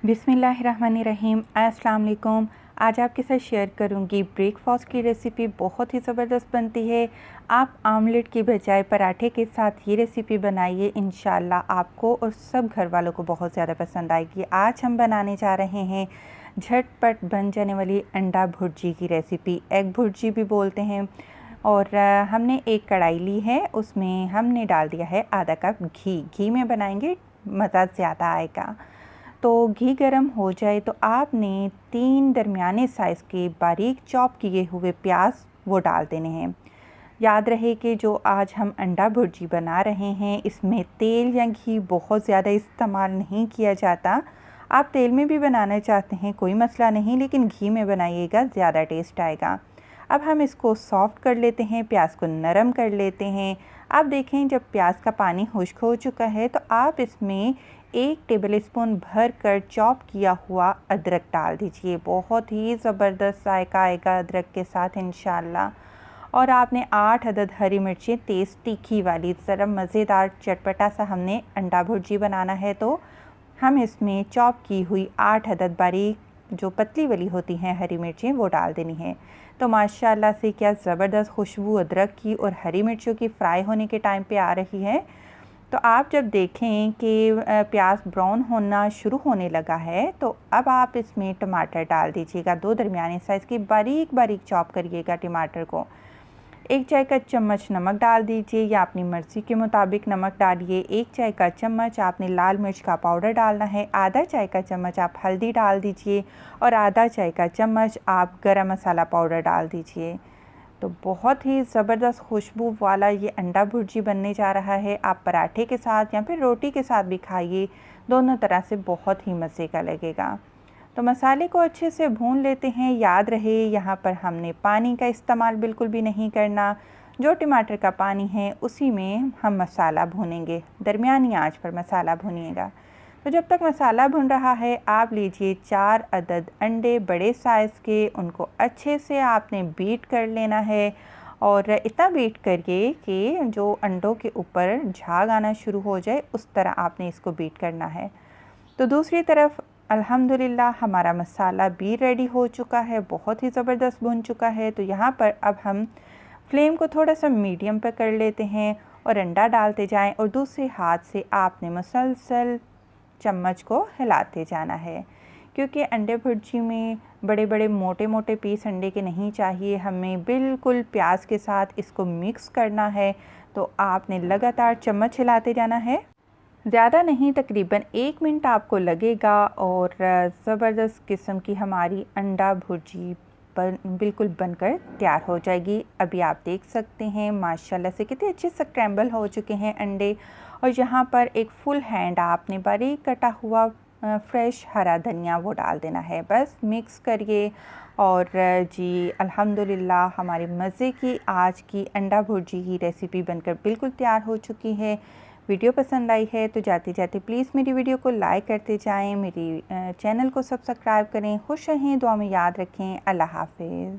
बिस्मिल्लाहिर्रहमानिर्रहीम। अस्सलाम वालेकुम। आज आपके साथ शेयर करूंगी ब्रेकफास्ट की रेसिपी। बहुत ही ज़बरदस्त बनती है। आप आमलेट की बजाय पराठे के साथ ये रेसिपी बनाइए, इंशाल्लाह आपको और सब घर वालों को बहुत ज़्यादा पसंद आएगी। आज हम बनाने जा रहे हैं झटपट बन जाने वाली अंडा भुर्जी की रेसिपी। एग भुर्जी भी बोलते हैं। और हमने एक कढ़ाई ली है, उसमें हमने डाल दिया है आधा कप घी। घी में बनाएंगे, मज़ा ज़्यादा आएगा। तो घी गरम हो जाए तो आपने 3 दरमियाने साइज़ के बारीक चॉप किए हुए प्याज वो डाल देने हैं। याद रहे कि जो आज हम अंडा भुर्जी बना रहे हैं, इसमें तेल या घी बहुत ज़्यादा इस्तेमाल नहीं किया जाता। आप तेल में भी बनाना चाहते हैं कोई मसला नहीं, लेकिन घी में बनाइएगा, ज़्यादा टेस्ट आएगा। अब हम इसको सॉफ़्ट कर लेते हैं, प्याज को नरम कर लेते हैं। आप देखें जब प्याज का खुश्क हो चुका है तो आप इसमें 1 टेबल स्पून भर कर चॉप किया हुआ अदरक डाल दीजिए। बहुत ही ज़बरदस्त जायका आएगा अदरक के साथ इंशाल्लाह। और आपने 8 अदद हरी मिर्चें तेज़ तीखी वाली, ज़रा मज़ेदार चटपटा सा हमने अंडा भुर्जी बनाना है, तो हम इसमें चॉप की हुई 8 अदद बारीक जो पतली वाली होती हैं हरी मिर्चें वो डाल देनी है। तो माशाल्लाह से क्या ज़बरदस्त खुशबू अदरक की और हरी मिर्चों की फ्राई होने के टाइम पे आ रही है। तो आप जब देखें कि प्याज ब्राउन होना शुरू होने लगा है, तो अब आप इसमें टमाटर डाल दीजिएगा। 2 दरमियाने साइज़ की बारीक बारीक चॉप करिएगा टमाटर को। 1 चाय का चम्मच नमक डाल दीजिए, या अपनी मर्ज़ी के मुताबिक नमक डालिए। 1 चाय का चम्मच आपने लाल मिर्च का पाउडर डालना है। आधा चाय का चम्मच आप हल्दी डाल दीजिए और आधा चाय का चम्मच आप गरम मसाला पाउडर डाल दीजिए। तो बहुत ही ज़बरदस्त खुशबू वाला ये अंडा भुर्जी बनने जा रहा है। आप पराठे के साथ या फिर रोटी के साथ भी खाइए, दोनों तरह से बहुत ही मज़े का लगेगा। तो मसाले को अच्छे से भून लेते हैं। याद रहे यहाँ पर हमने पानी का इस्तेमाल बिल्कुल भी नहीं करना। जो टमाटर का पानी है उसी में हम मसाला भूनेंगे। दरमियानी आंच पर मसाला भूनिएगा। तो जब तक मसाला भुन रहा है, आप लीजिए 4 अदद अंडे बड़े साइज़ के, उनको अच्छे से आपने बीट कर लेना है। और इतना बीट करिए कि जो अंडों के ऊपर झाग आना शुरू हो जाए, उस तरह आपने इसको बीट करना है। तो दूसरी तरफ अल्हम्दुलिल्लाह हमारा मसाला भी रेडी हो चुका है, बहुत ही ज़बरदस्त भुन चुका है। तो यहाँ पर अब हम फ्लेम को थोड़ा सा मीडियम पर कर लेते हैं और अंडा डालते जाएं, और दूसरे हाथ से आपने मुसलसल चम्मच को हिलाते जाना है, क्योंकि अंडे भुर्जी में बड़े बड़े मोटे मोटे पीस अंडे के नहीं चाहिए। हमें बिल्कुल प्याज के साथ इसको मिक्स करना है। तो आपने लगातार चम्मच हिलाते जाना है, ज़्यादा नहीं, तकरीबन 1 मिनट आपको लगेगा और ज़बरदस्त किस्म की हमारी अंडा भुर्जी बिल्कुल बनकर तैयार हो जाएगी। अभी आप देख सकते हैं माशाल्लाह से कितने अच्छे से स्क्रैम्बल हो चुके हैं अंडे। और यहाँ पर एक फुल हैंड आपने बारीक कटा हुआ फ्रेश हरा धनिया वो डाल देना है। बस मिक्स करिए और जी अल्हम्दुलिल्लाह हमारी मज़े की आज की अंडा भुर्जी की रेसिपी बनकर बिल्कुल तैयार हो चुकी है। वीडियो पसंद आई है तो जाते जाते प्लीज़ मेरी वीडियो को लाइक करते जाएं, मेरी चैनल को सब्सक्राइब करें। खुश रहें, दुआ में याद रखें। अल्लाह हाफ़िज़।